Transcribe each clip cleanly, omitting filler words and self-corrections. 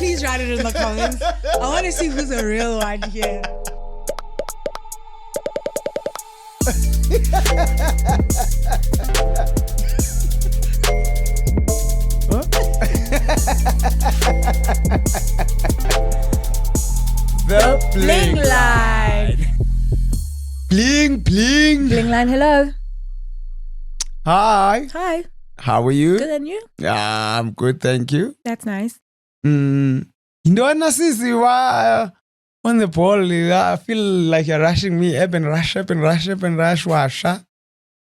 please write it in the comments. I want to see who's a real one here. The Bling line. Bling, bling. Bling line, hello. Hi. Hi. How are you? Good, and you? I'm good, thank you. That's nice. Indona sisi wa on the ball. I feel like you're rushing me. Ebb and rush, washa.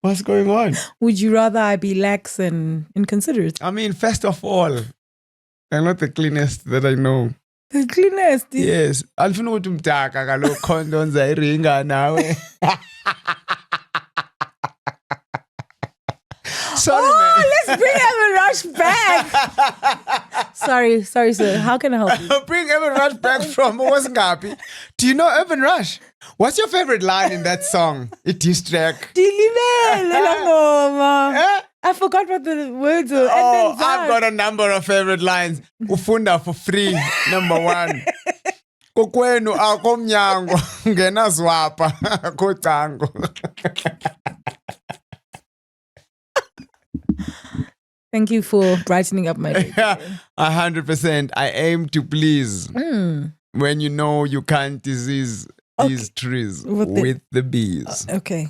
What's going on? Would you rather I be lax and inconsiderate? I mean, first of all, I'm not the cleanest that I know. The cleanest. Yes. Alfuna ukuthi mdaka kalo condoms ayiringa nawe. Sorry, man. Let's bring Evan Rush back. sorry, sir. How can I help you? Bring Evan Rush back from Owasingapi. Do you know Evan Rush? What's your favorite line in that song? It is track. I forgot what the words were. Oh, I've got a number of favorite lines. Ufunda for free, number 1. Kokwenu akomnyango ngena zwapa kotango. Thank you for brightening up my day. 100%. I aim to please. When you know you can't disease these trees with the bees. Okay.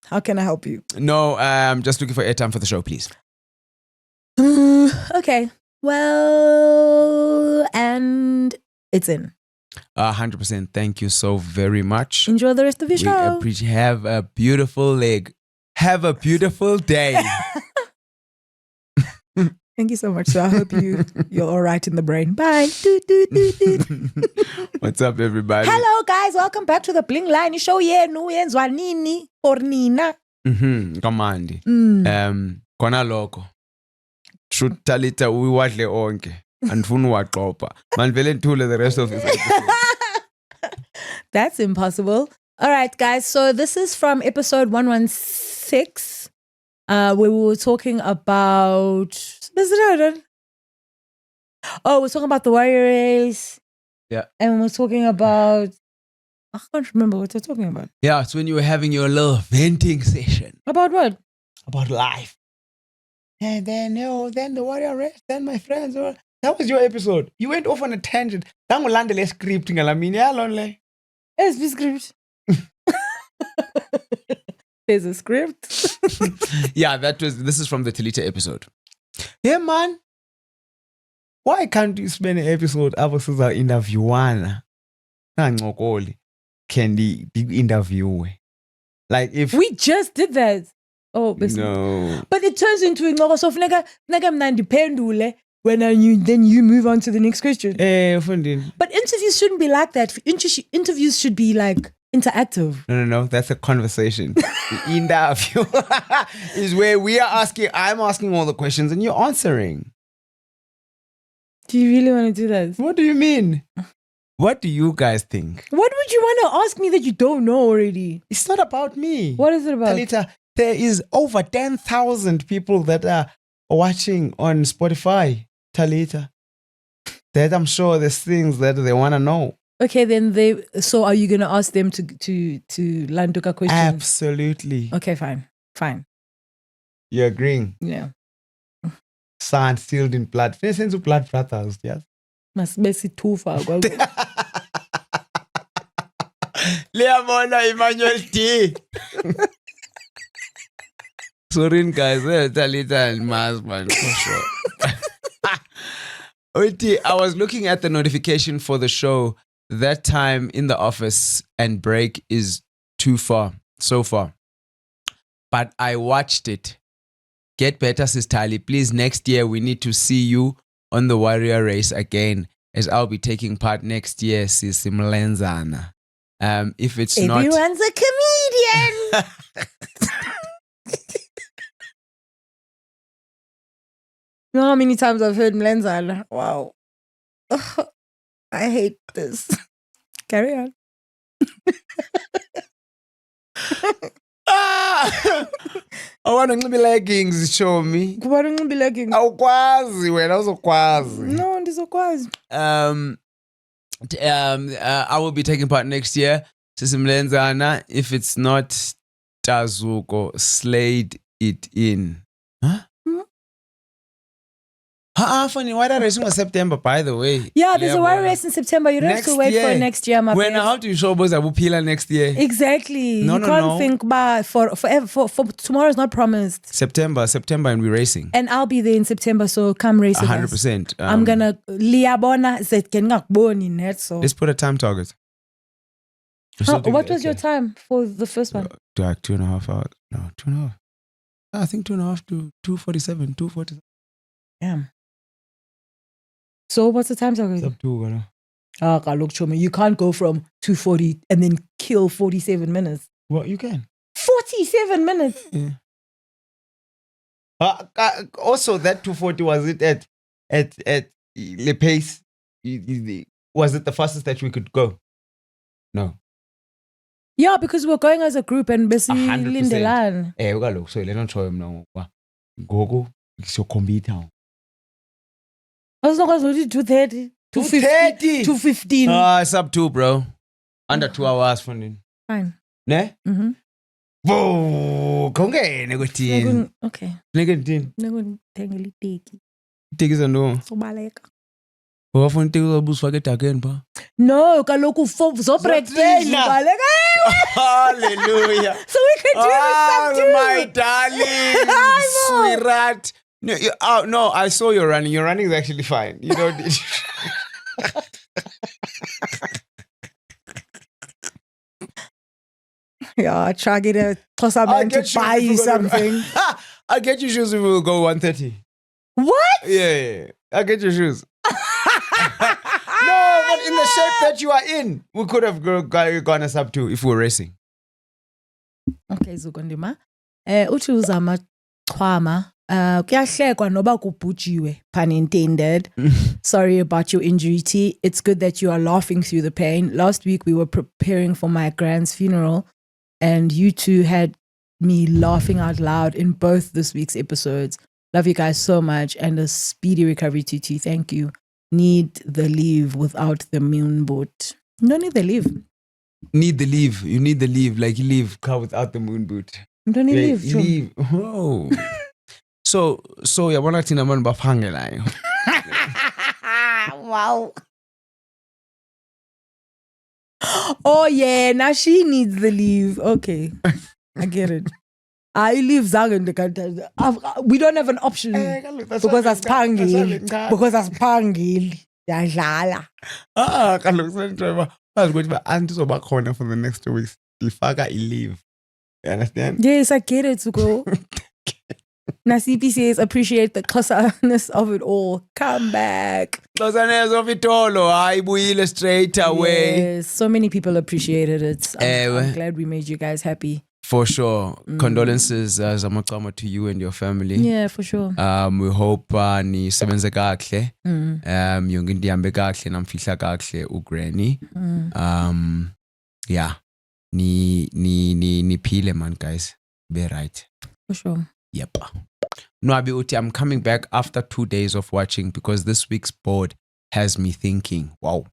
How can I help you? No, I'm just looking for airtime for the show, please. Okay. Well, and it's in. 100%. Thank you so very much. Enjoy the rest of your show. Have a beautiful leg. Have a beautiful day. Thank you so much. So I hope you're all right in the brain. Bye. What's up, everybody? Hello, guys. Welcome back to the Bling Line show. Yenu yenzwa nini or nina. Kamandi. Kona loko. Talita uwadle onke. Andifuna uwaqopha. Manivele ndithule the rest of this episode. That's impossible. All right, guys. So this is from episode 116. Where we were talking about... we're talking about the warrior race. Yeah. And we're talking about... I can't remember what we're talking about. Yeah, it's when you were having your little venting session. About what? About life. And then the warrior race, then my friends. That was your episode. You went off on a tangent. Dangolandele script ngalamini alonle. SB script. There's a script. Yeah, this is from the Talita episode. Yeah, man. Why can't you spend an episode after interview one? Can the interview? Like if we just did that. Oh, no. But it turns into so when you move on to the next question. But interviews shouldn't be like that. Interviews should be like interactive. No. That's a conversation. The interview is where I'm asking all the questions and you're answering. Do you really want to do that? What do you mean? What do you guys think? What would you want to ask me that you don't know already? It's not about me. What is it about? Talita, there is over 10,000 people that are watching on Spotify, Talita. That I'm sure there's things that they want to know. Okay, then so are you going to ask them to Landuka questions? Absolutely. Okay, fine. You're agreeing? Yeah. Signed, sealed in blood. Sense of blood brothers, yes. Must be too far. Leamona Emmanuel T. Sorry, guys. Talita and Mars, man, for sure. I was looking at the notification for the show. That time in the office and break is too far, so far. But I watched it. Get better, Sis Tali. Please, next year we need to see you on the warrior race again, as I'll be taking part next year, Sis Mlenzana. If it's Everyone's a comedian. You know how many times I've heard Mlenzana? Wow. Ugh, I hate this. Carry on. Awona nxiba leggings show me. Kuba unxiba leggings. Awukwazi wena uzokwazi. No, ndizokwazi. I will be taking part next year. Sisimlenzana, if it's not Tazuko, Slade it in. Huh? Funny, why are racing in September, by the way? Yeah, there's a wire race in September. You don't have to wait for next year, my When friend. how do you show boys Abupila next year? Exactly. You can't think about for tomorrow's not promised. September, and we're racing. And I'll be there in September, so come race with us. 100%. I'm gonna liabona zetkenakboni net. So let's put a time target. What was your time for the first one? Like 2.5 hours. No, 2.5. I think 2.5 to 2:47, 2:47. Damn. So what's the time target? Sub 2, look, Choma, you can't go from 2:40 and then kill 47 minutes. Well, you can. 47 minutes. Yeah. Also, that 2:40, was it at the pace? Was it the fastest that we could go? No. Yeah, because we're going as a group and basically 100%. Look, so let not show him now. Go, it's your computer. I was not going to do 2:30. 2:50. 2:15. Sub 2, bro. Under 2 hours funding. Fine. Ne? Mm-hmm. Whoa, kongene kuthini? Okay. Nekuthini? Nekuthenga iteki. Iteki zando. Sobaleka. Wafuna iteki zobusifaka edakeni pha? No, kaloku zopractice ubaleka. Hallelujah. So we can do it sub 2. My darling. Sweetheart. No, I saw you running. Your running is actually fine. You don't need. Yeah, try get a plus I meant to buy you something. I'll get you shoes if we will go 1:30. What? Yeah. I'll get your shoes. No, but in the shape that you are in, we could have gone a sub 2 if we were racing. Okay, Zugondima. Uthi uzama chwama. Kuyahlekwa noba kubhujiwe, pun intended. Sorry about your injury, T. It's good that you are laughing through the pain. Last week we were preparing for my grand's funeral, and you two had me laughing out loud in both this week's episodes. Love you guys so much, and a speedy recovery, T. Thank you. Need the leave without the moon boot. You don't need the leave. Need the leave. You need the leave. Like you leave car without the moon boot. You don't need leave. Leave. Oh. So yabona thina abantu baphangelayo. Wow. Oh yeah, now she needs the leave. Okay. I get it. I leave Zang in the country. We don't have an option because as pangil. Because as pangil. Yadlala. Kaloku sendiba ukuthi ba antizoba khona for the next 2 weeks. Ifaka leave. You understand? Yes, I get it, Suko. Now CP says appreciate the closeness of it all. Come back. Closeness of it all. I will straight away. Yes, so many people appreciated it. I'm glad we made you guys happy. For sure. Condolences Zamachama to you and your family. Yeah, for sure. We hope ni sebenze kahle. Yonke into ihambe kahle namfihla kahle uGranny. Yeah. Ni phile man guys. Be right. For sure. Yep. Nwabi Uti, I'm coming back after 2 days of watching because this week's board has me thinking, wow.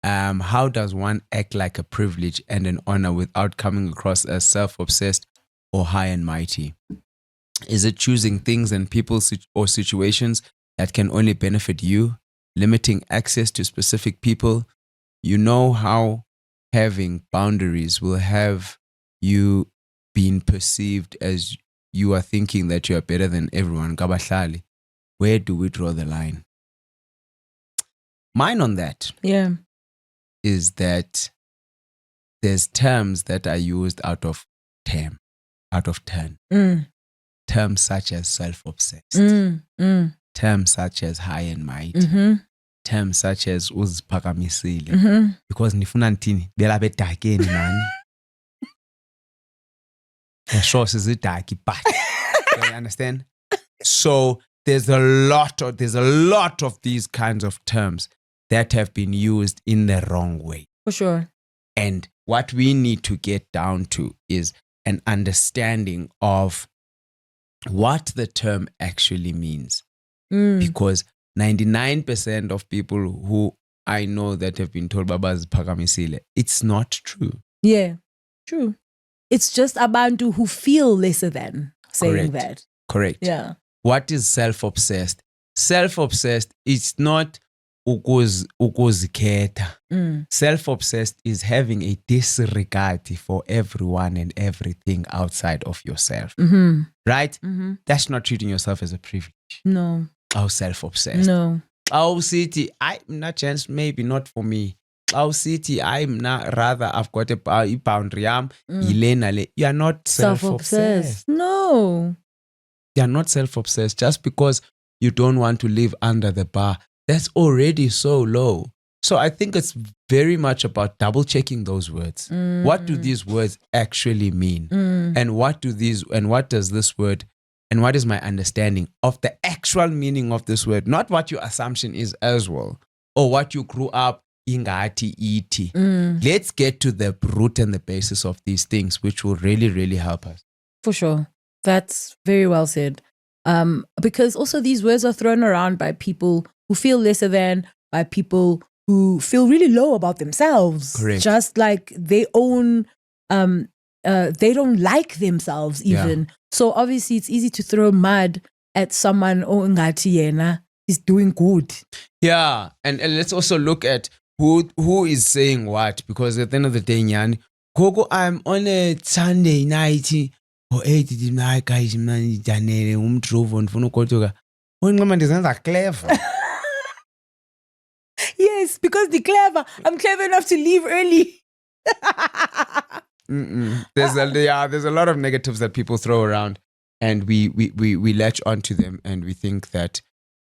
How does one act like a privilege and an honor without coming across as self-obsessed or high and mighty? Is it choosing things and people or situations that can only benefit you, limiting access to specific people? You know how having boundaries will have you being perceived as you are thinking that you are better than everyone. Kabahlali, where do we draw the line? Mine on that is that there's terms that are used out of turn. Terms such as self-obsessed. Terms such as high and mighty. Terms such as uziphakamisile. Because nifuna ntini bela bedakeni mani. Sure, is it darky, but you understand? So there's a lot of these kinds of terms that have been used in the wrong way. For sure. And what we need to get down to is an understanding of what the term actually means. Because 99% of people who I know that have been told Baba Ziphakamisile, it's not true. Yeah, true. It's just abantu who feel lesser than saying that. Correct. Yeah. What is self-obsessed? Self-obsessed is not ukuzikhetha. Self-obsessed is having a disregard for everyone and everything outside of yourself. Right? That's not treating yourself as a privilege. No. Oh, self-obsessed. No. Oh, city, I'm not chance, maybe not for me. Oh, city, I'm not, rather, I've got a boundary. You are not self-obsessed. No. You are not self-obsessed just because you don't want to live under the bar. That's already so low. So I think it's very much about double checking those words. What do these words actually mean? And what does this word, and what is my understanding of the actual meaning of this word? Not what your assumption is as well, or what you grew up ingati iti. Let's get to the root and the basis of these things, which will really, really help us. For sure. That's very well said. Because also these words are thrown around by people who feel lesser than, by people who feel really low about themselves. Correct. Just like they own, they don't like themselves even. Yeah. So obviously it's easy to throw mud at someone, oh, ngati yena is doing good. Yeah. And let's also look at who is saying what, because at the end of the day, Nyan, Koko, I'm on a Sunday night, or 8 night, guys, man, Janelle, drove on Funukotoga. When woman designs are clever. Yes, because they're clever. I'm clever enough to leave early. There's a lot of negatives that people throw around, and we latch onto them, and we think that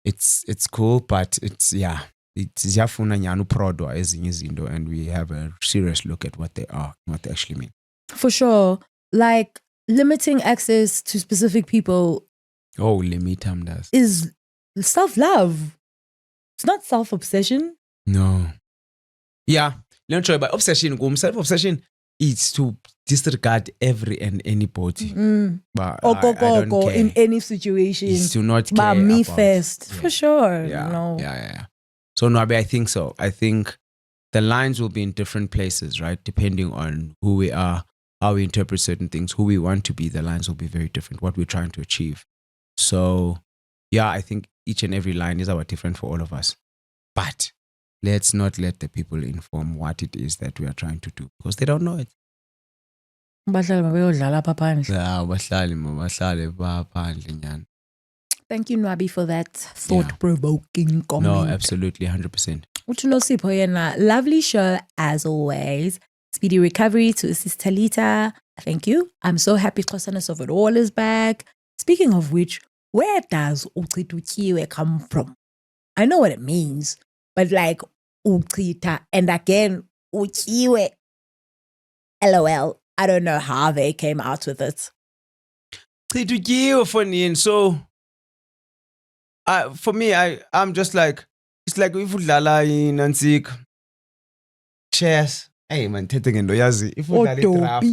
it's cool, but it's yafuna nyanu prodo ezinye izinto, and we have a serious look at what they are, what they actually mean. For sure. Like limiting access to specific people. Oh, limitam does. Is self-love. It's not self-obsession. No. Yeah. Let me try, but obsession, self-obsession is to disregard every and anybody. But I don't care. In any situation. Is to not care me about, first. Yeah. For sure. Yeah. No. Yeah. So Nwabi, I think so. I think the lines will be in different places, right? Depending on who we are, how we interpret certain things, who we want to be, the lines will be very different, what we're trying to achieve. So, yeah, I think each and every line is different for all of us. But let's not let the people inform what it is that we are trying to do, because they don't know it. Thank you, Nwabi, for that thought-provoking comment. No, absolutely, 100%. Lovely show as always. Speedy recovery to Sis Talita. Thank you. I'm so happy Khosanas of it all is back. Speaking of which, where does Uchitutiwe come from? I know what it means, but like Uchita and again Uchiwe. LOL. I don't know how they came out with it. So for me, I'm just like, it's like if udlala inansik chess. Hey man, thethe ngento yazi if udlala draft.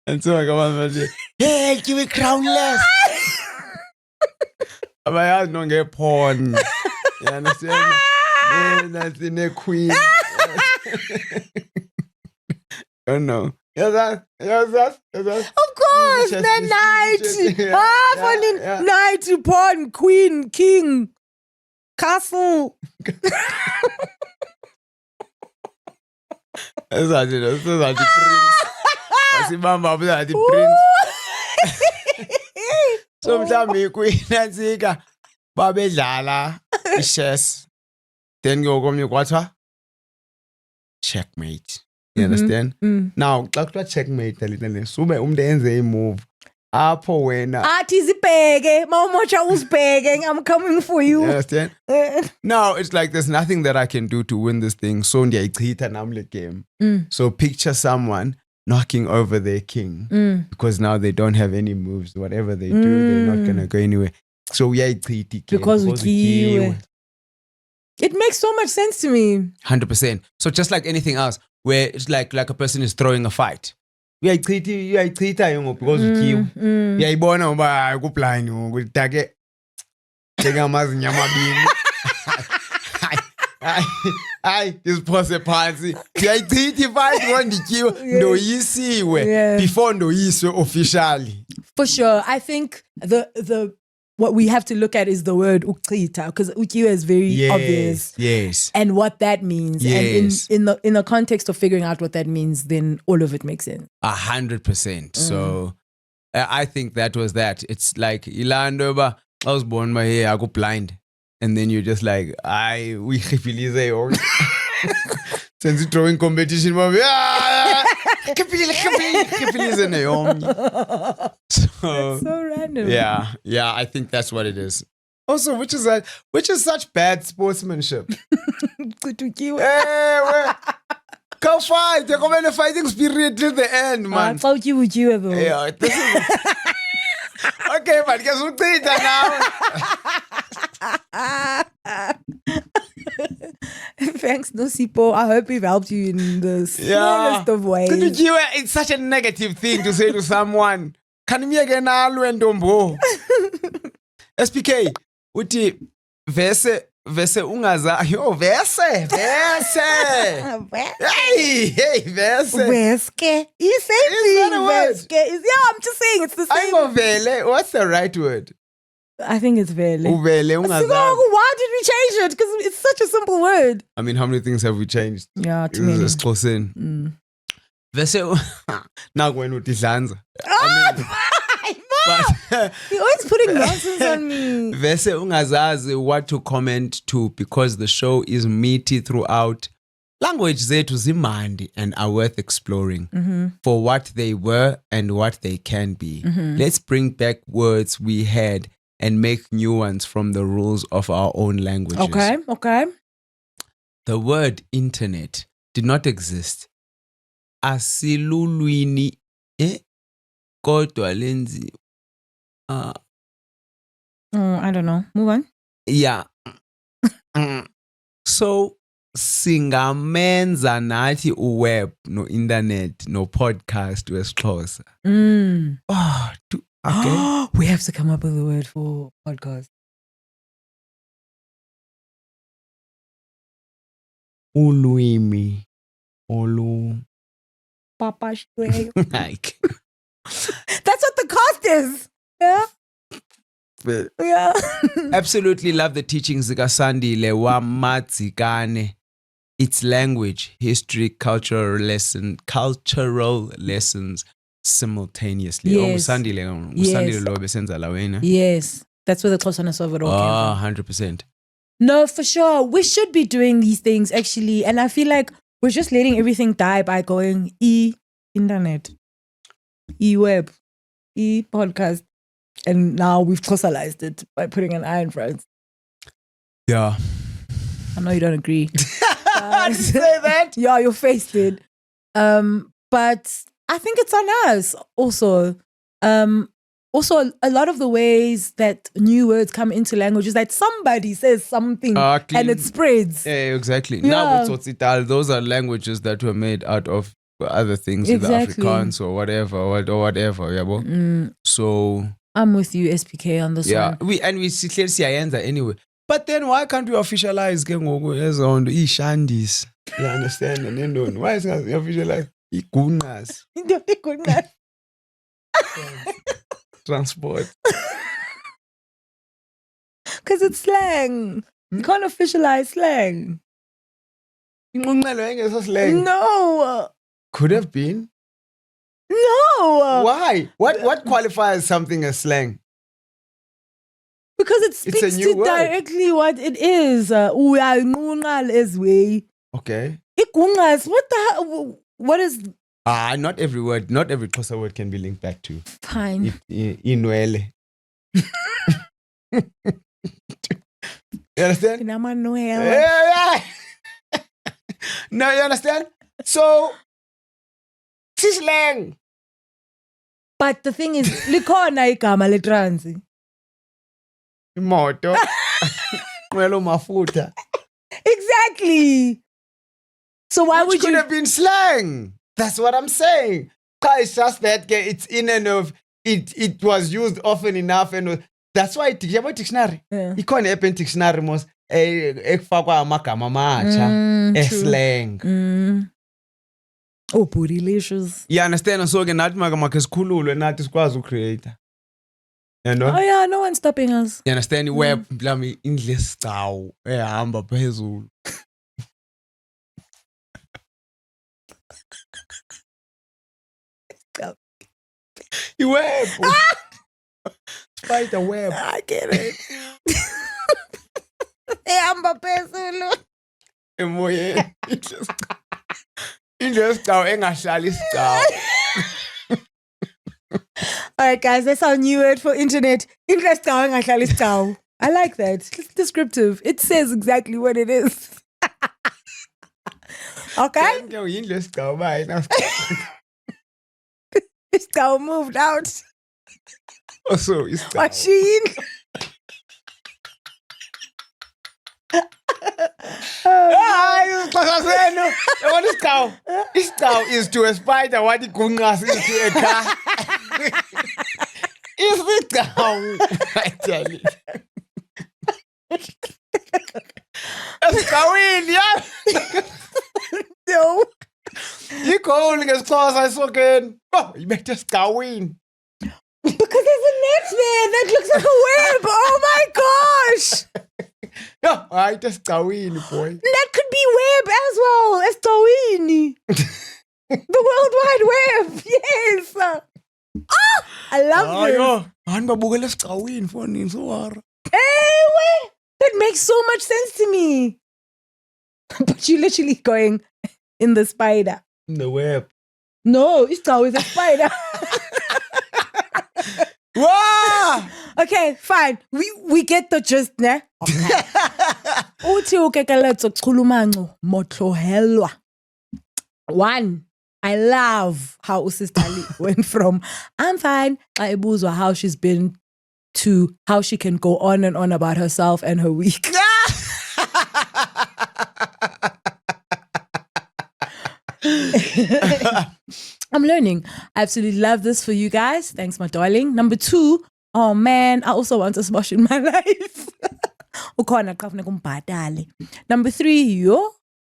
And so I come on, hey, give it crownless. Abayazi no ngephone. You understand? That's in a queen. Oh no. Yes. Of course, the knight. Knight, pawn, queen, king, castle. That's the prince. Asimama the prince. So mhlawumbe queen nantsika babedlala chess. Then go komnye kwathiwa checkmate. You understand? Now, xa checkmate sube umuntu enze imove apho wena athi zibheke mawumotsha uzibheke I'm coming for you. You understand? Now it's like there's nothing that I can do to win this thing, so ndiyayichitha nami le game. So picture someone knocking over their king because now they don't have any moves. Whatever they do, they're not gonna go anywhere. So uyayichitha because ukiwe. It makes so much sense to me. 100%. So just like anything else, where it's like a person is throwing a fight. Uyayichitha yongo because ukiwe. Uyayibona uba kublind ngoku take njengamazinyo amabini. Hayi isiphose phansi. Uyayichitha ifight ngoba ndikiwe ndoyisiwe before ndoyiswe officially. For sure. I think the what we have to look at is the word ukchita, because ukiwe is very obvious. Yes. And what that means. Yes. And in the context of figuring out what that means, then all of it makes sense. 100%. So I think that was that. It's like Ilandoba, I was born by here, I go blind. And then you're just like, we khipilize yon. Since you throwing competition, khipilize na yon. So random. Yeah, I think that's what it is. Also, which is such bad sportsmanship. Go fight! You're going to fighting spirit till the end, man. Though. Yeah, this is okay, but guess what now? Thanks, Nosipo. I hope we've helped you in the smallest of ways. It's such a negative thing to say to someone. Can me again ndombo? SPK, uti vese ungaza vese. Hey, vese. Veske. You say veske. I'm just saying it's the same. I'm vele. What's the right word? I think it's vele. Uvele ungaza. Why did we change it? Because it's such a simple word. I mean, how many things have we changed? Yeah, too many. Vese now when utidlanza. But you're always putting nonsense on me. Vese ungazazi what to comment to because the show is meaty throughout. Language zethu zimandi and are worth exploring for what they were and what they can be. Let's bring back words we had and make new ones from the rules of our own languages. Okay. The word internet did not exist. Asilulwini kodwa lenzi. I don't know. Move on. Yeah. So singamenza nathi uweb no internet no podcast wesiXhosa. Okay. We have to come up with a word for podcast. Ulwimi. Papa Like. That's what the cost is. Yeah. Yeah. Absolutely love the teachings Sandile wa Madzikane. It's language, history, cultural lessons simultaneously. Yes. Yes. That's where the closeness of it all came from. 100%. No, for sure. We should be doing these things actually. And I feel like we're just letting everything die by going internet, web, podcast. And now we've tossalized it by putting an I in front. Yeah. I know you don't agree. Did you say that? Yeah, your face did. But I think it's on us also. Also, a lot of the ways that new words come into language is that somebody says something and it spreads. Yeah, exactly. Yeah. Now, those are languages that were made out of other things, either Afrikaans or whatever. Yeah, So I'm with you, SPK, on this one. Yeah, we see Siayenza anyway. But then why can't we officialize Ishandis? You understand? And then why is it officialized? Igunas. Transport. Because it's slang. You can't officialize slang. Slang. No. Could have been. No. Why? What qualifies something as slang? Because it speaks to word. directly what it is. Okay. What the hell? What is... Not every word, not every Xhosa word can be linked back to. Fine. Inwele. You understand? Yeah. No, you understand? So, slang. But the thing is, likhona igama letransi. Moto. Mwelo mafuta. Exactly. So why Which would could you? have been slang. That's what I'm saying. It's just that it's in and of it was used often enough and that's why dictionary. Yeah. Ikhona app dictionary mos ekufakwa amagama amatsha True. slang. Oh, bootylicious. You understand? So ke nathi makamake sikhululwe nathi sikwazi ucreate. You know? Oh yeah, no one's stopping us. You understand? Web mhlawumbe indle sicawu ehamba phezulu. Web. Spider web. I get it. Ehamba phezulu. Emoyeni. Indle sicawu engahlali isicawu. All right, guys, that's our new word for internet. I like that. It's descriptive. It says exactly what it is. Okay? Indle sicawu bayina. This cow moved out. Also, isicawu. Machine. Hayi isixhosa senu. Yabona isicawu. Isicawu is to a spider what igunqasi is to a car. Isicawu. I tell you. Esigcawini ya. No. Ikhona ngesixhosa isokeni. Oh, ibethe esigcawini. Because there's a net there that looks like a web. Oh my gosh. Yeah, hayi esigcawini boy. That could be web as well. Estawini. The World Wide Web. Yes. Oh, I love this. Hayo, hani babukela esigcawini fonini sowara. Hey, that makes so much sense to me. But you're literally going in the spider. In the web. No, it's always a spider. Wow! Okay, fine. We get the gist, ne? Okay. Uthi ukekeletso chulumanco motlohelwa. One, I love how Usistali went from I'm fine, xa ebuzwa how she's been to how she can go on and on about herself and her week. I'm learning. I absolutely love this for you guys. Thanks, my darling. Number 2, oh man, I also want a smosh in my life. Number 3,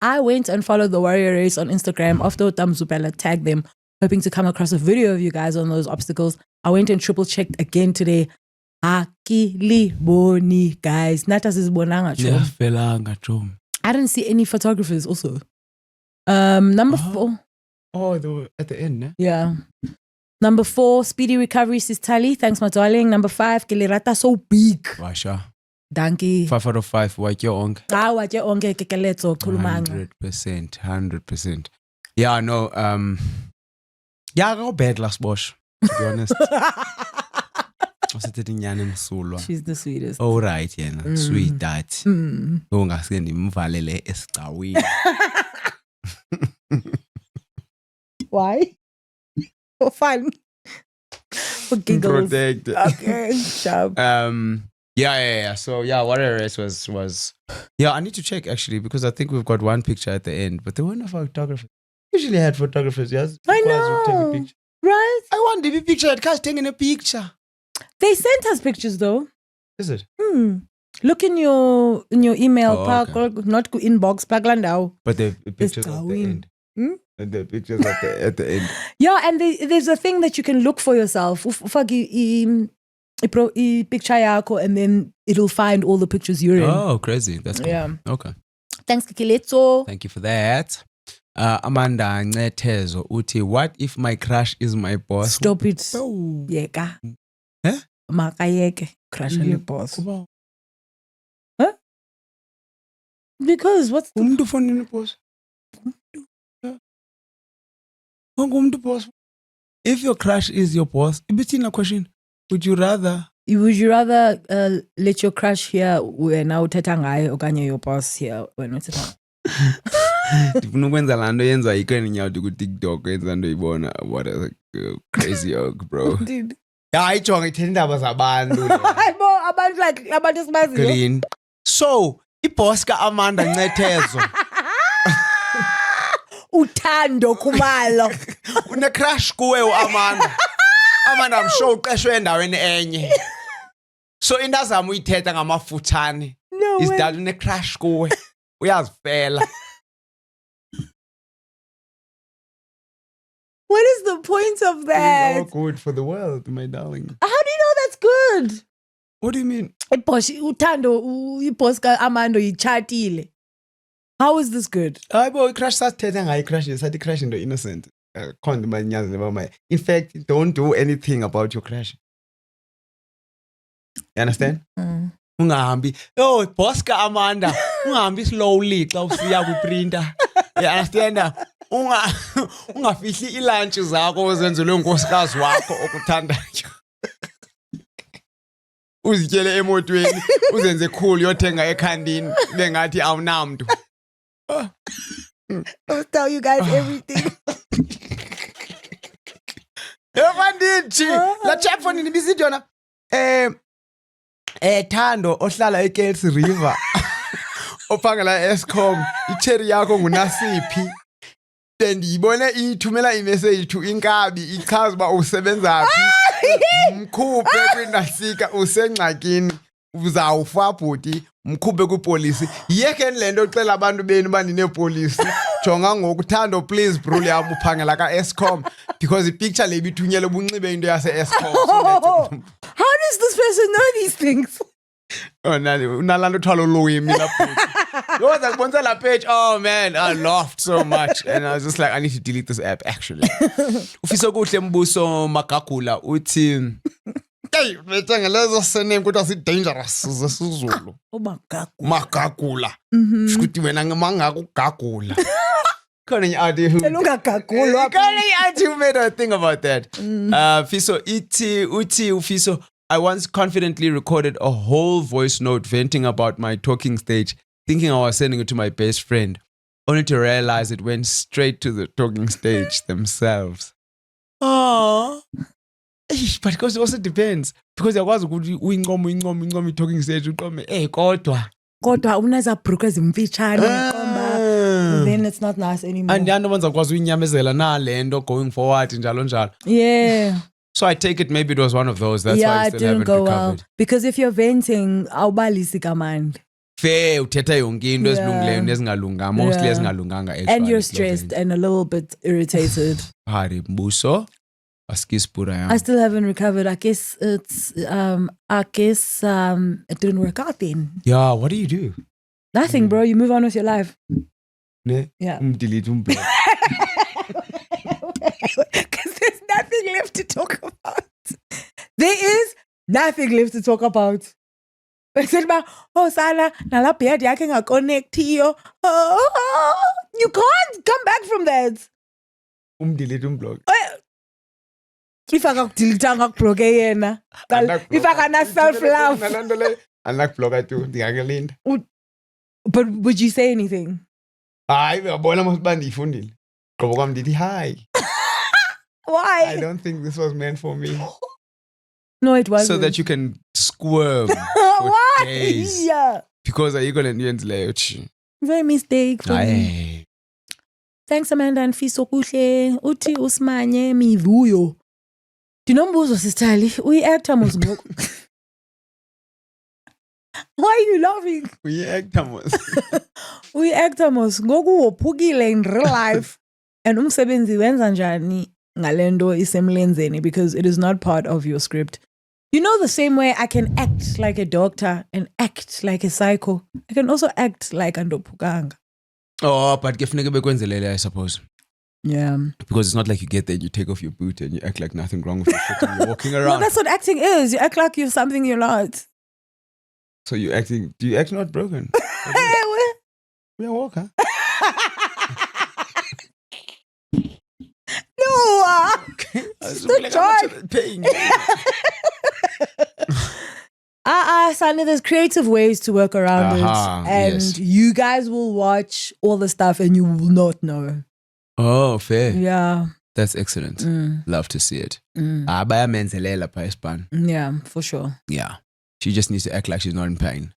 I went and followed the Warrior Race on Instagram after Tamzubela tagged them, hoping to come across a video of you guys on those obstacles. I went and triple checked again today. Akili boni, guys. Natas is bonanga chom. I didn't see any photographers also. Number 4. Oh, they were at the end, ne? Yeah. Number 4, speedy recovery, Sis Tali. Thanks, my darling. Number 5, Kelirata so big. Washa. Danke. 5 out of 5. Wake your onk. Watje onke kekeletso khulumanga. 100%. Yeah, no. Yeah, go bad last Bosch. To be honest. She's the sweetest. Oh right, yena. Sweet that. Ongase ndimvalele esigcawini. Why? For fun. For giggles. Protected. Okay, sharp. Yeah. So yeah, Warrior Race was yeah, I need to check actually because I think we've got one picture at the end, but there weren't no photographers. Usually had photographers, yes. I Take a know. picture. Right? I want the picture at Cash taking a picture. They sent us pictures though. Is it? Look in your email, Oh, okay. not go inbox, Paglandau. But the pictures at the end. The pictures at the end. Yeah, and there's a thing that you can look for yourself. Ufaki picture yako, and then it'll find all the pictures you're in. Oh, crazy. That's cool. Yeah. Okay. Thanks, Kikiletso. Thank you for that. Amanda Ncetezo uthi, what if my crush is my boss? Stop it. Oh. Yeka. Eh? Makayeke. Crush on your boss. Huh? Because what's the... Umuntu fonini boss? Umuntu boss. If your crush is your boss, a question. Would you rather let your crush hear wena uthetha ngaye okanye your boss hear wena uthetha? Ndifuna ukwenza laa nto yenziwa yikhona inyawuthi ku-TikTok yenza nto ibona what a crazy oak, bro. Dude. Ya ayijonga ithetha iindaba zabantu. Hayibo abantu esibaziyo. Clean. So Iboss ka-Amanda Ncethezo Uthando Khumalo. une-crush kuwe u-Amanda. Amanda, I'm sure uqeshwe endaweni enye. So into azama uyithetha ngamafuthane No is way. that une-crush kuwe. Uyazifela. What is the point of that? All good for the world, my darling. How do you know that's good? What do you mean? Uthando iboss ka-Amanda yichatile. How is this good? Hayi bo, i-crush sasithetha ngayo i-crush sathi i-crush into innocent. Khona manyazi mama. In fact, don't do anything about your crush. You understand? Ungahambi. Oh, boss ka-Amanda. Ungahambi slowly xa usiya kwi-printer. You understand? Ungafihli ilunch zakho ozenzelwe unkosikazi wakho okuthandayo. Uzityele emotweni, uzenze cool yothenga ekhandini bengathi awunamntu. I'll tell you guys everything. Evandithi la chat phone nibisithi yona Thando ohlala eKelsi River ophangela Eskom icherry yakho nguNasiphi bendiyibone ithumela imessage to Inkabi ichaza uba usebenza phi mkhuphe kwinasika usengxakini uzawufa bhuti mkhuphe kwipolisi yekeni lento ocela abantu benu bandinepolisi jonga ngokuthando please bro liyam uphangela ka-Eskom because ipicture le ibithunyele ubunxibe into yase-Eskom. How does this person know these things? Oh, unalanto thwalo lwimi lapho. Yoza kubonisa la page. Oh man, I laughed so much and I was just like I need to delete this app actually. Ufisa kuhle Mbuso Magagula uthi hey, bethe ngelezo surname kodwa si dangerous zesiZulu. Magagula. Ukuthi wena ngimangakugagula. Khona i-auntie who who made a thing about that. Fiso Ufiso, I once confidently recorded a whole voice note venting about my talking stage, thinking I was sending it to my best friend, only to realize it went straight to the talking stage themselves. Oh. But because it also depends. Because there was a good uyinqomo talking stage uqome kodwa unaza bruke zimfitshane then it's not nice anymore. And yanda manza kwazi uyinyamezela na lento going forward njalo. Yeah. So I take it maybe it was one of those. That's why I still haven't go recovered. well. Because if you're venting, awubalisi kamandi. Fair, uthetha yonke into ezilungileyo nezingalunganga, mostly ezingalunganga actually. And you're stressed and a little bit irritated. Hari Mbuso. Askispura. I still haven't recovered. I guess it didn't work out then. Yeah, what do you do? Nothing, bro. You move on with your life. Ne? Yeah. Delete block. Because there's nothing left to talk about. There is nothing left to talk about. I said, oh, Sana, nala beard yake nga connect yo. You can't come back from that. Delete block. If I got delete block yena. If I can self-love. Unlock blogger too. Ndingakelinda. But would you say anything? Hayi, uyabona masiba ndiyifundile. Qobo kwam ndithi hi. Why? I don't think this was meant for me. No, it wasn't. So that you can squirm for Why? days. Yeah. Because ayikho nto leyo. Very mistake for me. Thanks, Amanda and Fiso kuhle. Uthi usimanye mivuyo. Ndinombuzo sisithali, uyi-actor mos ngoku. Why are you laughing? Uyi-actor mos. Uyi-actor mos ngoku wophukile in real life. And umsebenzi wenza njani ngalendo isemlenzeni because it is not part of your script. You know the same way I can act like a doctor and act like a psycho. I can also act like andophukanga. Oh, but kufuneka bekwenzelele, I suppose. Yeah. Because it's not like you get there and you take off your boot and you act like nothing wrong with your shit and you're walking around. No, that's what acting is. You act like you're something you're not. So you're acting, do you act not broken? We are walker. No. Sonny, there's creative ways to work around it. And yes. You guys will watch all the stuff and you will not know. Oh, fair. Yeah. That's excellent. Love to see it. Bayaменzelela pa Espan. Yeah, for sure. Yeah. She just needs to act like she's not in pain.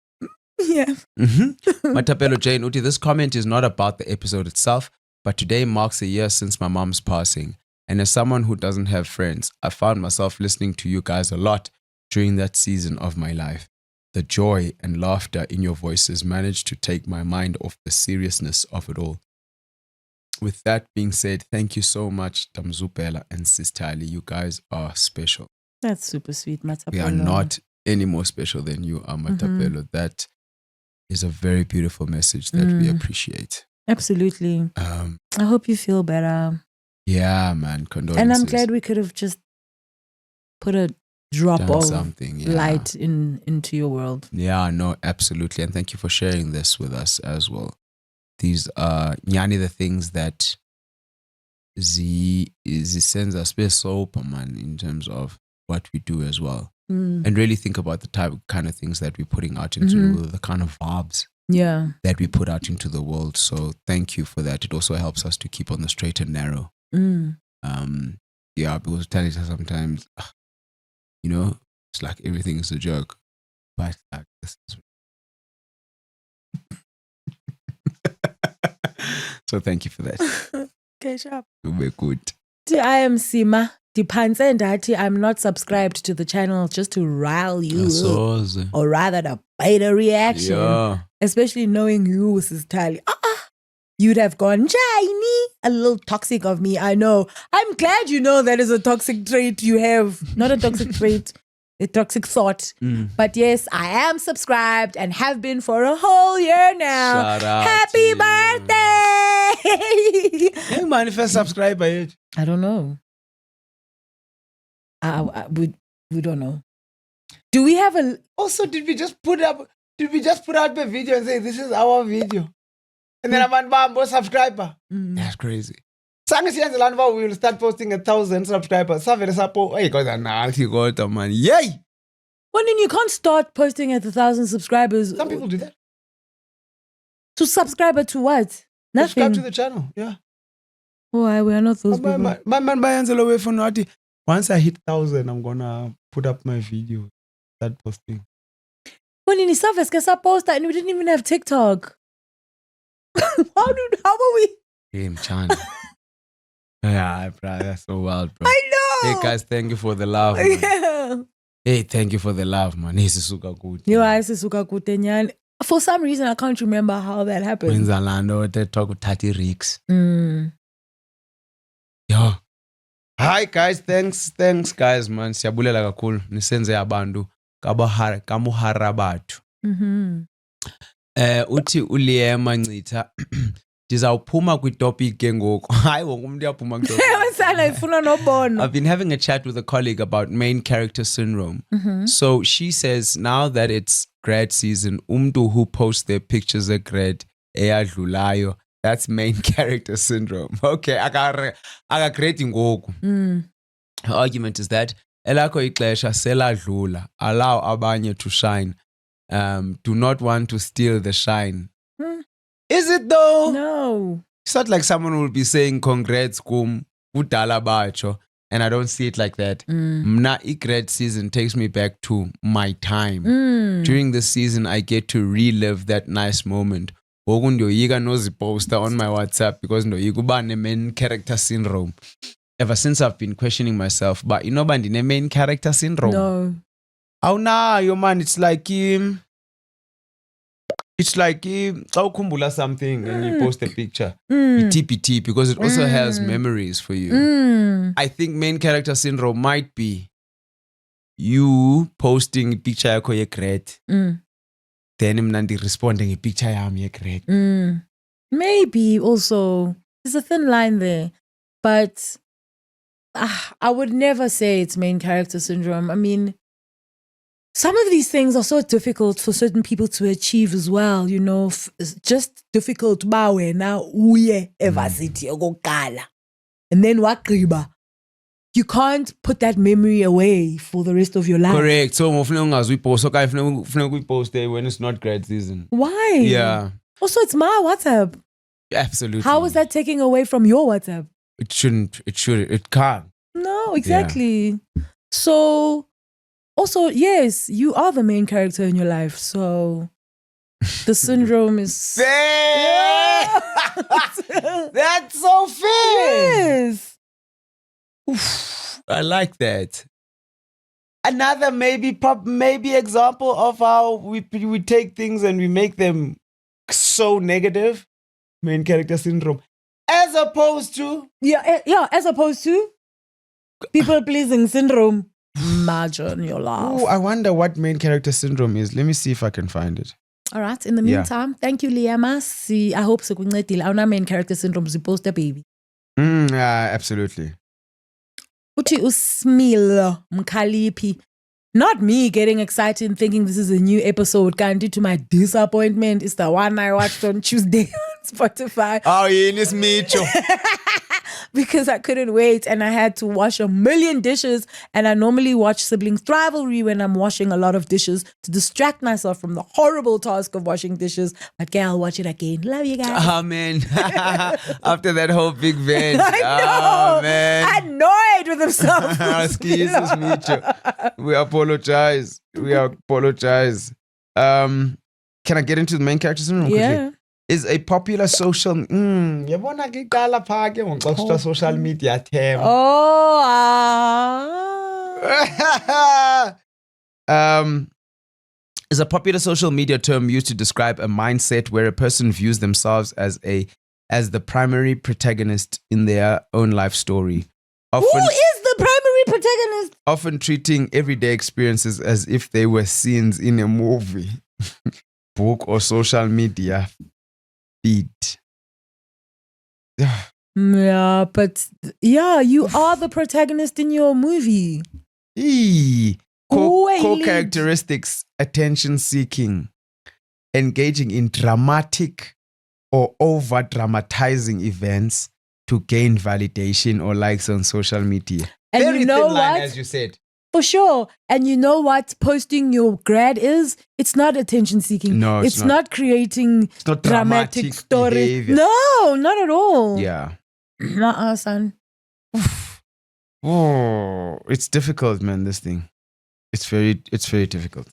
Yeah. Matapelo Jane Uti, this comment is not about the episode itself, but today marks a year since my mom's passing. And as someone who doesn't have friends, I found myself listening to you guys a lot during that season of my life. The joy and laughter in your voices managed to take my mind off the seriousness of it all. With that being said, thank you so much, Tamzupela and Sister Ali. You guys are special. That's super sweet, Matapelo. We are not any more special than you are, Matapelo. That is a very beautiful message that we appreciate. Absolutely. I hope you feel better. Yeah, man. Condolences. And I'm glad we could have just put a drop Done of something, yeah. light into your world. Yeah, no, absolutely. And thank you for sharing this with us as well. These are nyani the things that sends us so man in terms of what we do as well. And really think about the kind of things that we're putting out into the kind of vibes that we put out into the world. So thank you for that. It also helps us to keep on the straight and narrow. Yeah, because Talita sometimes, you know, it's like everything is a joke. But like, this is... So thank you for that. Okay, sharp. We're good. I am Sima. I'm not subscribed to the channel just to rile you up, or rather to bait a reaction. Yeah. Especially knowing you, Mrs. Tali. You'd have gone, Shiny, a little toxic of me, I know. I'm glad you know that is a toxic trait you have. Not a toxic trait, a toxic thought. But yes, I am subscribed and have been for a whole year now. Shout out Happy birthday! Hey, manifest subscriber yet? I don't know. We don't know. Do we have a... Also, did we just put out the video and say, this is our video? And then I'm subscriber. That's crazy. We will start posting 1,000 subscribers. Hey, man. Yay! Well, then you can't start posting at 1,000 subscribers. Some people do that. To subscribe to what? Nothing. Subscribe to the channel, yeah. Why? We are not those people. Once I hit 1,000, I'm gonna put up my video, start posting. When in the post and we didn't even have TikTok. How are we? Game Chan. Yeah, bro, that's so wild, bro. I know. Hey guys, thank you for the love. Man. Yeah. Hey, thank you for the love, man. This is super good. For some reason, I can't remember how that happened. When Zalando, they talk with Tati Rix. Yo. Hi guys, thanks guys, man. Siyabulela kakhulu. Nisenze abantu kamuhara bathu. Uthi Uliema Ncitha ndizawuphuma kwi-topic ke ngoku. Hayi wonke umuntu uyaphuma kwi-topic. I've been having a chat with a colleague about main character syndrome. So she says now that it's grad season, umntu who posts their pictures at grad eyadlulayo, that's main character syndrome. Okay, akagrade ngoku. Her argument is that elakho ixesha seladlula, allow abanye to shine. Do not want to steal the shine. Is it though? No. It's not like someone will be saying congrats kum udala bacho, and I don't see it like that. Mna grad season takes me back to my time. During this season, I get to relive that nice moment. Ndoyiga knows the poster on my WhatsApp because ndoyiguba ne main character syndrome. Ever since I've been questioning myself, but you know bandi ne main character syndrome. No. Oh nah, yo man, it's like kumbula something and you post a picture. TPT because it also has memories for you. I think main character syndrome might be you posting a picture yako ye great. Then mnandi responding a picture yam ye great. Maybe also there's a thin line there, but I would never say it's main character syndrome. I mean, some of these things are so difficult for certain people to achieve as well, you know. It's just difficult bawe na uye evasithi okokala. And then waqhiba. You can't put that memory away for the rest of your life. Correct. So we post when it's not grad season. Why? Yeah. Also, it's my WhatsApp. Absolutely. How is that taking away from your WhatsApp? It shouldn't. It should. It can't. No, exactly. Yeah. So, also, yes, you are the main character in your life. So, The syndrome is... Yeah. That's so fair. Yes. Oof, I like that. Another maybe example of how we take things and we make them so negative. Main character syndrome. As opposed to... Yeah, as opposed to people-pleasing syndrome. Imagine your life. Oh, I wonder what main character syndrome is. Let me see if I can find it. All right. In the meantime, thank you, Liama. See, I hope so. Our main character syndrome is poster baby. Yeah, absolutely. Uthi usmil mkhaliphi. Not me getting excited and thinking this is a new episode. Kanti to my disappointment, it's the one I watched on Tuesday on Spotify. Oh, yeah, it's Micho. Because I couldn't wait and I had to wash a million dishes. And I normally watch Siblings Rivalry when I'm washing a lot of dishes to distract myself from the horrible task of washing dishes. But okay, I'll watch it again. Love you guys. Oh, man. After that whole big vent. I know. Oh, man. Annoyed with himself. Excuse Micho. We apologize. Can I get into the main character syndrome quickly? Yeah. Is a popular social yabona ke qala pha ke ngoxoxa social media term. Is a popular social media term used to describe a mindset where a person views themselves as the primary protagonist in their own life story. Who is the primary protagonist? Often treating everyday experiences as if they were scenes in a movie, book, or social media feed. Yeah, but you are the protagonist in your movie. Core characteristics: attention seeking, engaging in dramatic or over dramatizing events to gain validation or likes on social media. And very you know thin line, what? as you said. For sure. And you know what posting your grad is? It's not attention seeking. No, it's not creating It's not dramatic story. behavior. No, not at all. Yeah. Nuh-uh, son. Oh, it's difficult, man. This thing, it's very difficult.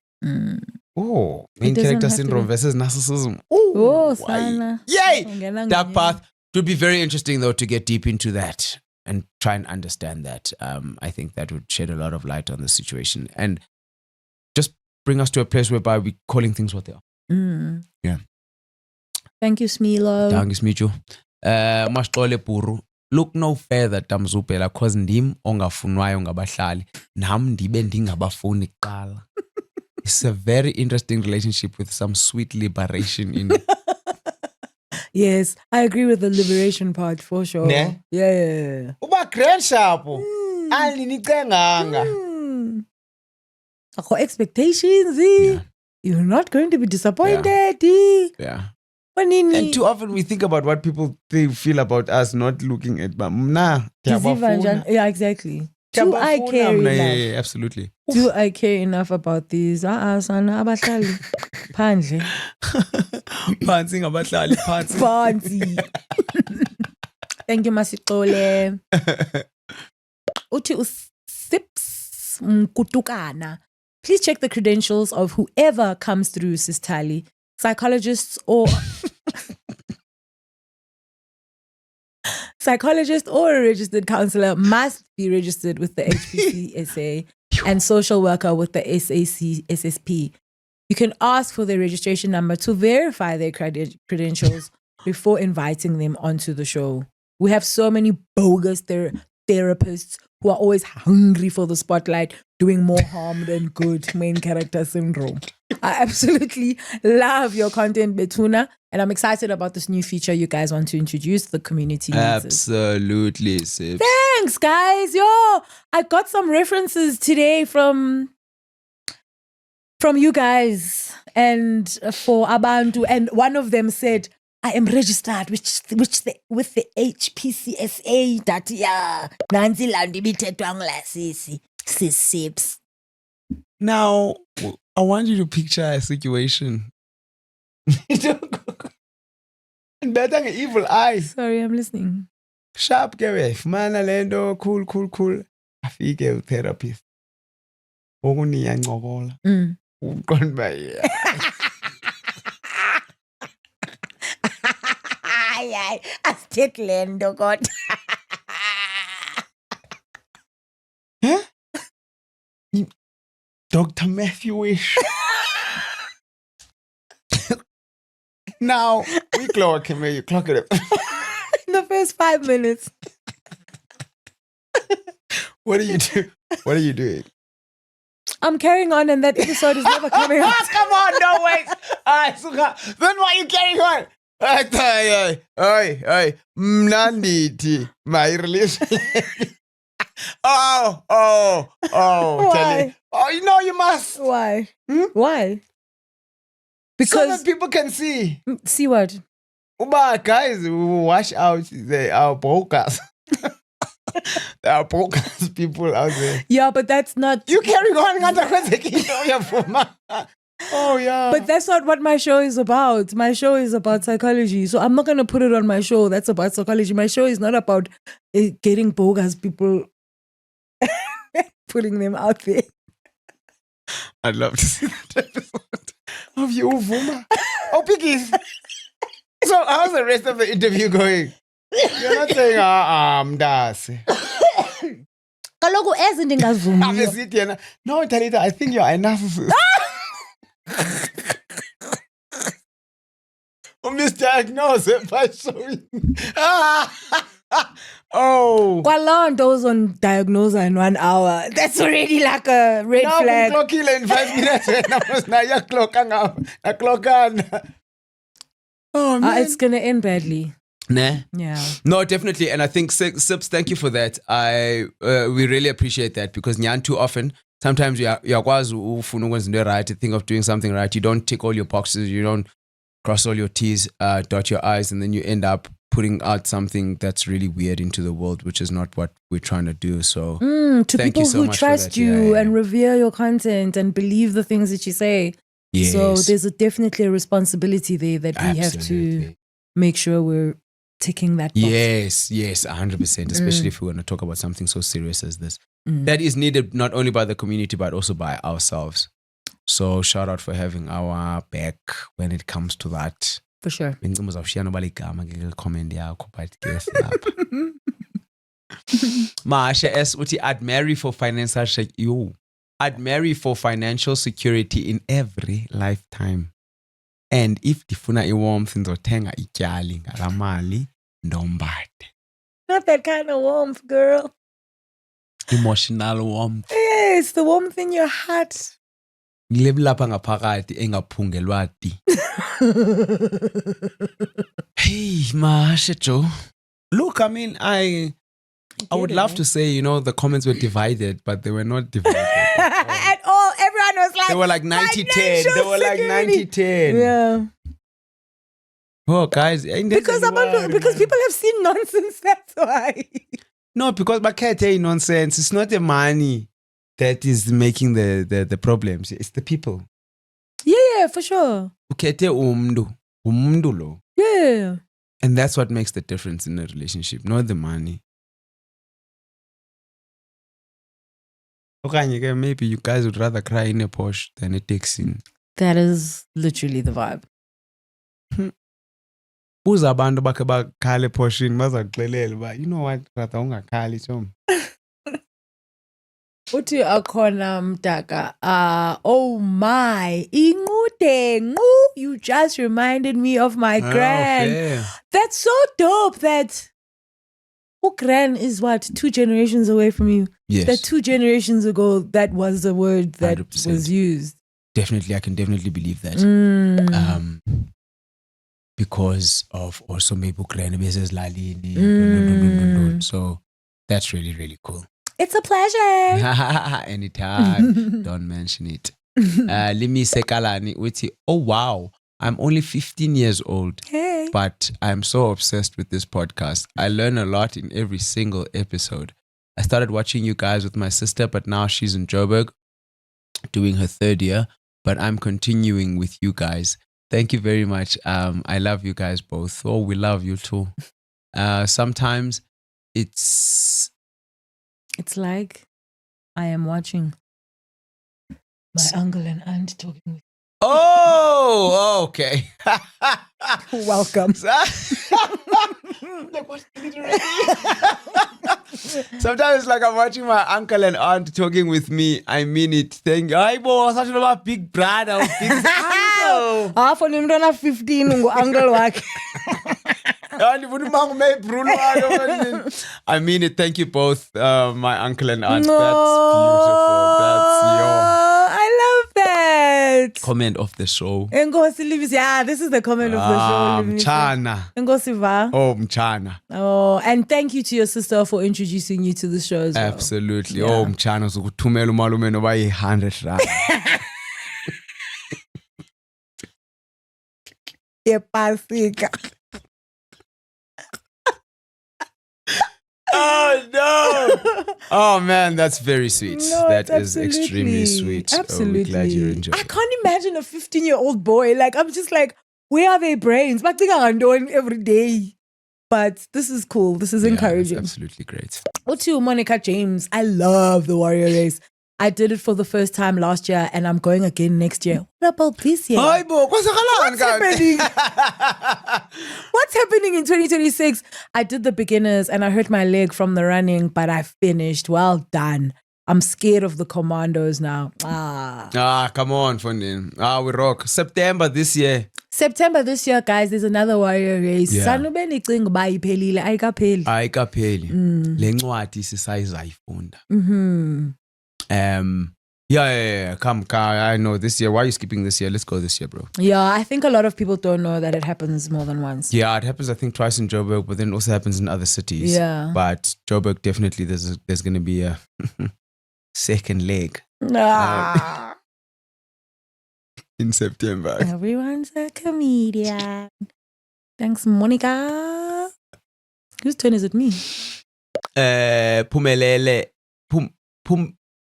Oh, main doesn't character have to syndrome be. versus narcissism. Oh, why? sana. Yay! Dark path. It would be very interesting though to get deep into that and try and understand that. I think that would shed a lot of light on the situation and just bring us to a place whereby we're calling things what they are. Yeah. Thank you, Smilo. Thanks, Micho. Masixole Puru. Look no further Tamzupela cause ndim ongafunwayo ngabahlali nam ndibe ndingabafuni kuqala. It's a very interesting relationship with some sweet liberation in it. Yes, I agree with the liberation part for sure. Ne? Yeah. Uba grand sharp. Alinicenganga. Expectations. Yeah. You're not going to be disappointed. Yeah. Panini. And too often we think about what people feel about us, not looking at nah. Yeah, exactly. Do I care enough? Yeah, absolutely. Do I care enough about these? Sana abahlali. Phandle. Phansi ngabahlali phansi. Phansi. Thank you, Masixole. Uthi usips mkutukana. Please check the credentials of whoever comes through, Sis Tali. Psychologists or a registered counselor must be registered with the HPCSA and social worker with the SAC-SSP. You can ask for their registration number to verify their credentials before inviting them onto the show. We have so many bogus therapists who are always hungry for the spotlight, doing more harm than good. Main character syndrome. I absolutely love your content, Betuna, and I'm excited about this new feature you guys want to introduce. The community needs it. Absolutely, Sips. Thanks, guys. I got some references today from you guys and for Abantu, and one of them said, I am registered with the HPCSA that Nancy Landi Sips. Now, I want you to picture a situation. Better than evil eyes. Sorry, I'm listening. Sharp kewe. Fumana lendo, cool. Afike utherapist. Okuniya ncokola. Uqonda Hayi, asithethi le nto kodwa. Huh? Dr. Matthew Wish. Now, we clock him, you clock it up. In the first 5 minutes. What do you do? What are you doing? I'm carrying on and that episode is never coming out. Come on, no wait. Suka. Then why are you carrying on? Hey, Mnanditi, my relationship. Oh. Why? Oh, you know you must. Why? Hmm? Why? So Because that people can see. see what? Uba guys who wash out our brokers. There are brokers people out there. Yeah, but that's not. You carrying on. Oh yeah. But that's not what my show is about. My show is about psychology. So I'm not going to put it on my show. That's about psychology. My show is not about getting bogus people, putting them out there. I'd love to see that episode of you, Vuma. Oh, Piggies. So how's the rest of the interview going? You're not saying, mdasi. Kaloku ezi ndingavumiyo. No, Talita, I think you're a narcissist. Misdiagnosed by showing. Oh. Kwaloo nto uzondiagnosa in 1 hour. That's already like a red flag. Now in 5 minutes. Oh, man. It's going to end badly. Nah. Yeah. No, definitely. And I think, Sips, thank you for that. We really appreciate that because nyan too often, sometimes uyakwazi ufuna ukwenza into right, to think of doing something right. You don't tick all your boxes. You don't cross all your T's, dot your I's, and then you end up putting out something that's really weird into the world, which is not what we're trying to do. So to thank people you so who much for trust that. you Yeah. and revere your content and believe the things that you say. Yes. So there's definitely a responsibility there that we have to Absolutely. make sure we're ticking that box. Yes, 100%, especially if we're going to talk about something so serious as this. Mm. That is needed not only by the community, but also by ourselves. So shout out for having our back when it comes to that. For sure. Maasha S uthi I'd marry for financial security in every lifetime. And if ndifuna iwarmth ndizothenga ityali ngalamali ndombade. Not that kind of warmth, girl. Emotional warmth. Yes, the warmth in your heart. Ngilebe lapha ngaphakathi engaphungelwa ti. Hey, Maasha Joe. Look, I mean, I would love to say, the comments were divided, but they were not divided. At all. Everyone was like, They were like 90-10. financial They were like security. 90-10. Yeah. Oh, guys. Because people have seen nonsense, that's why. No, because bakhethe nonsense. It's not the money that is making the problems. It's the people. Yeah, for sure. Ukhethe umndu lo. Yeah. And that's what makes the difference in a relationship, not the money. Okanye ke maybe you guys would rather cry in a Porsche than a taxi. That is literally the vibe. Buza abantu bakhe bakhale ePorscheni bazakuxelela uba you know what rather ungakhali chom. Uthi akhona mdaka. Oh my. Inqude nqu. You just reminded me of my gran. fair. That's so dope that Gran is 2 generations away from you. Yes. That 2 generations ago, that was the word that 100%. was used. Definitely, I can definitely believe that. Because of also maybe Ukraine versus Lalini. So that's really, really cool. It's a pleasure. Anytime. Don't mention it. Limi Sekalani uthi, oh wow, I'm only 15 years old. Hey. But I'm so obsessed with this podcast. I learn a lot in every single episode. I started watching you guys with my sister, but now she's in Joburg doing her 3rd year. But I'm continuing with you guys. Thank you very much. I love you guys both. Oh, we love you too. Sometimes it's like I am watching my uncle and aunt talking with oh, okay. Welcome. Like, what? Sometimes, like, I'm watching my uncle and aunt talking with me. I mean it. Saying, "Hi, boy, such a big brother, big uncle." Half on him, 15, uncle wakhe. I mean it. Thank you both, my uncle and aunt. No, That's beautiful. That's I love that. your comment of the show. Enkosi Libis, yeah, this is the comment of the show. Libis. Mchana. Enkosi Va. Oh, mchana. Oh, and thank you to your sister for introducing you to the show as well. Absolutely. Yeah. Oh, mchana. Zokuthumela umalume noba 100 rand. Yepasika. Oh no! Oh man, that's very sweet. No, That it's is extremely sweet. Absolutely. Oh, we're glad you enjoyed. I can't imagine a 15-year-old boy. Like, I'm just like, where are their brains? But they are doing every day. But this is cool. This is encouraging. That's absolutely great. To Monica James, I love the Warrior Race. I did it for the first time last year and I'm going again next year. What about this year? Hi, bo. What's happening? What's happening in 2026? I did the beginners and I hurt my leg from the running, but I finished. Well done. I'm scared of the commandos now. Come on, Fundin. We rock. September this year. September this year, guys, there's another Warrior Race. Yeah. Sanube nicinga uba iphelile, ayikapheli. Ayikapheli. Le ncwadi sisayizayifunda. Mhm. Yeah. Come. I know this year. Why are you skipping this year? Let's go this year, bro. Yeah, I think a lot of people don't know that it happens more than once. Yeah, it happens, I think, twice in Joburg, but then it also happens in other cities. Yeah. But Joburg, definitely, there's going to be a second leg in September. Everyone's a comedian. Thanks, Monica. Whose turn is it? Me?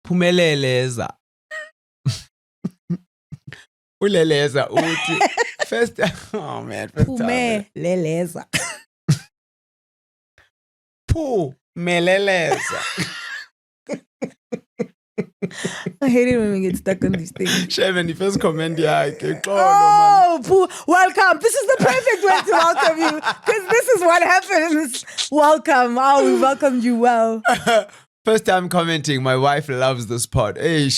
Phumeleleza. Uleleza uthi first. Oh man, first time. Phumeleleza. Phumeleleza. I hate it when we get stuck on these things. Sheven, the first comment yakhe. Welcome. This is the perfect way to welcome you because this is what happens. Welcome. Oh, we welcomed you well. First time commenting, my wife loves this pod. Hey,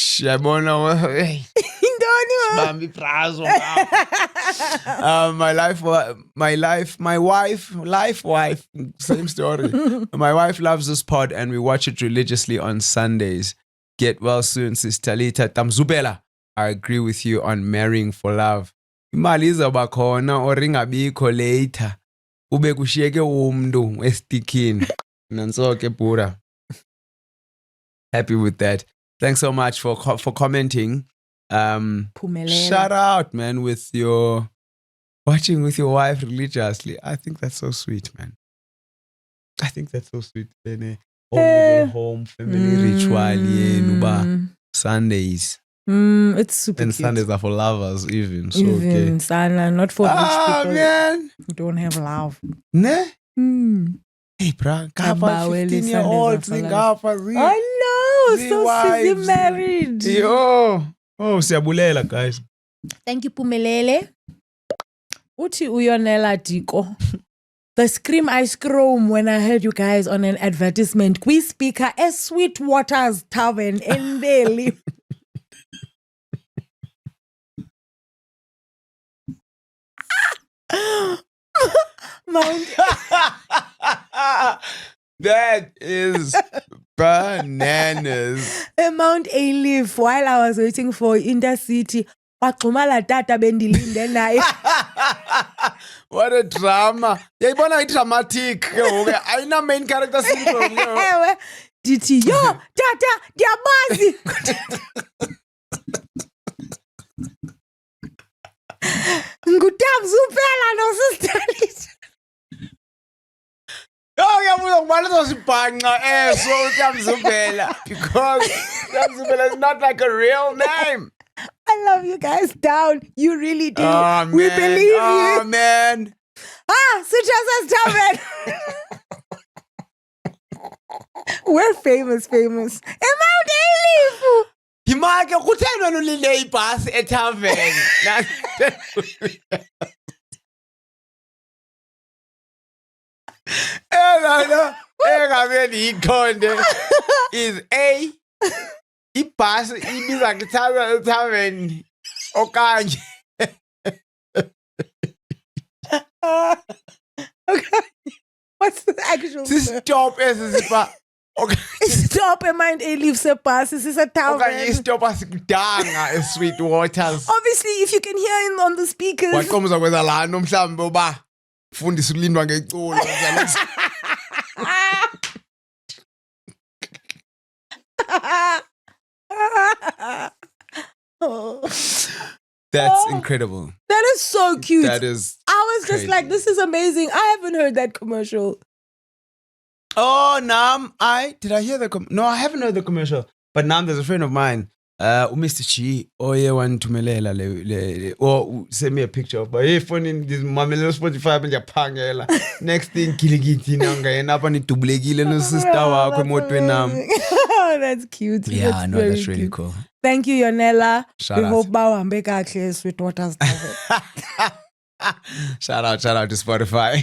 wife, same story. My wife loves this pod and we watch it religiously on Sundays. Get well soon, Sis Talita Tamzubela. I agree with you on marrying for love. Imali izawuba khona or ingabikho later. Ube kushiyeke umntu estikini. Nanso ke pura. Happy with that. Thanks so much for commenting. Shout out, man, with your watching with your wife religiously. I think that's so sweet, man. I think that's so sweet. Only home family ritual, Sundays. It's super and cute. Sundays are for lovers, even. So even Sana, not for rich people man. who don't have love. Ne? Hey, bro, 15-year-olds, I know, so she's married. Yo. Oh, siyabulela, guys. Thank you, Pumelele. Uthi uyonela Diko. The scream I scream when I heard you guys on an advertisement. Kwi speaker as Sweetwater's Tavern in Delhi. Mount. That is bananas. Mount A-Leaf, while I was waiting for Intercity, waxhumala tata bendilinde naye. What a drama. Yayibona i-dramatic. Ayina main character syndrome. Dithi, yo, tata, ndiyabazi. Ngutamzubela nosistalisa. Ngiyabuza ngubani uzosibhanqa eso uTamzubela because Tamzubela is not like a real name. I love you guys down. You really do. Oh, we man. believe you. Oh man. Suchasa's Tavern. We're famous. Mount A-Leaf. Himake kutheni wena ulinde ibhasi etavern? engameni ikhonde is A, ibhasi ibiza ngithaweni okanye. Okay. What's the actual Stop esisipa. Okay. Stop mind a leave bus. This is a town. Okanye stop asikudanga Sweet Waters. Obviously, if you can hear him on the speakers. Waqomuza kwenza lana mhlambe uba fundisa ukulindwa ngeculo. That's incredible. That is so cute. That is. I was just crazy. like, this is amazing. I haven't heard that commercial. Oh, Nam, did I hear the no, I haven't heard the commercial. But Nam, there's a friend of mine, Mr. Chi, or send me a picture of, but hey, phone in this Mamelelo Spotify and Japangela. Next thing, Kiligiti Nanga, and up on it to Blegil and sister. That's cute. Yeah, that's no, that's really cute. cool. Thank you, Yonela. Shout we out. hope Bawa Mbeka Sweet Waters. Shout out to Spotify.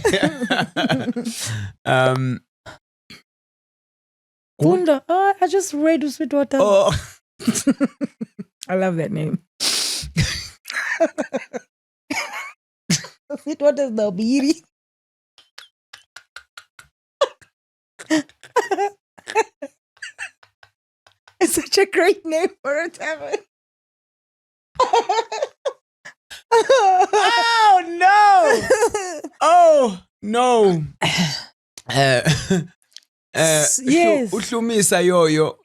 Gunda. Oh, I just read Sweet Waters. Oh. I love that name. Sweet Waters the beauty. It's such a great name for a tavern. Oh no! Oh no! Yes. Uhlumisa yoyo.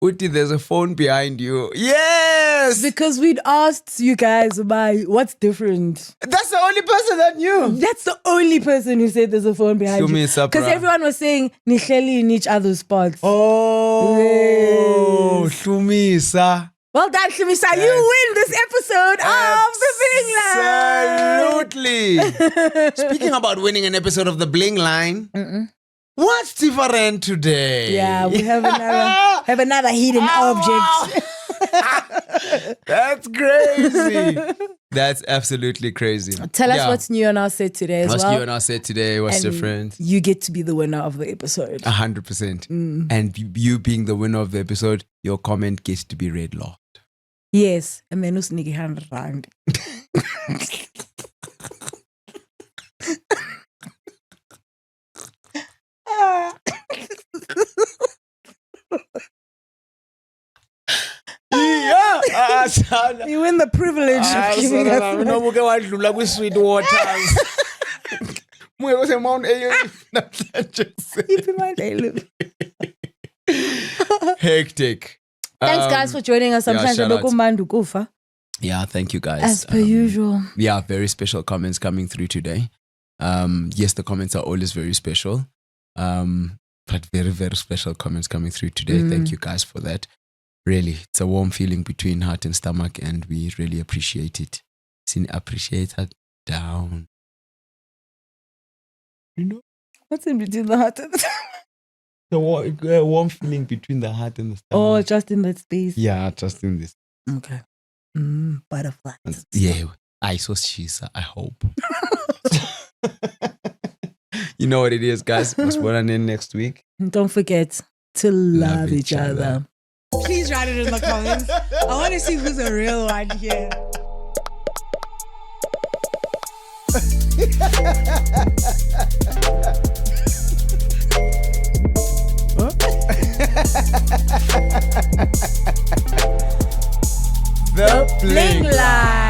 Uti, there's a phone behind you. Yes! Because we'd asked you guys about what's different. That's the only person that knew. That's the only person who said there's a phone behind you. Hlumisa, Because bruh. everyone was saying Nihleli in each other's spots. Oh, Yes. Hlumisa. Well done, Shumisa. You win this episode of The Bling Line. Absolutely. Speaking about winning an episode of The Bling Line, what's different today? Yeah, we have another hidden object. That's crazy. That's absolutely crazy. Tell us what's new on our set today as What's well. new on our set today? What's And different? You get to be the winner of the episode. 100%. And you being the winner of the episode, your comment gets to be read loud. Yes, and then usniki 100 rand. You win the privilege of giving us. Unobuke wadlula kwi-Sweet Waters. Muke kuse Mount Ayo namhlanje. Iphi manje look. Hectic. Thanks, guys, for joining us. Sometimes shout out. Lokumandu kufa. Yeah, thank you guys. As per usual. Yeah, very special comments coming through today. Yes, the comments are always very special. But very, very special comments coming through today. Thank you guys for that. Really, it's a warm feeling between heart and stomach, and we really appreciate it. Appreciate that down. You know? What's in between the heart and the The warm feeling between the heart and the stomach. Oh, just in that space. Yeah, just in this. Okay. Butterflies. Yeah, I saw Shisa, I hope. You know what it is, guys. What's going on next week? Don't forget to love each other. Please write it in the comments. I want to see who's a real one here. The Bling Line.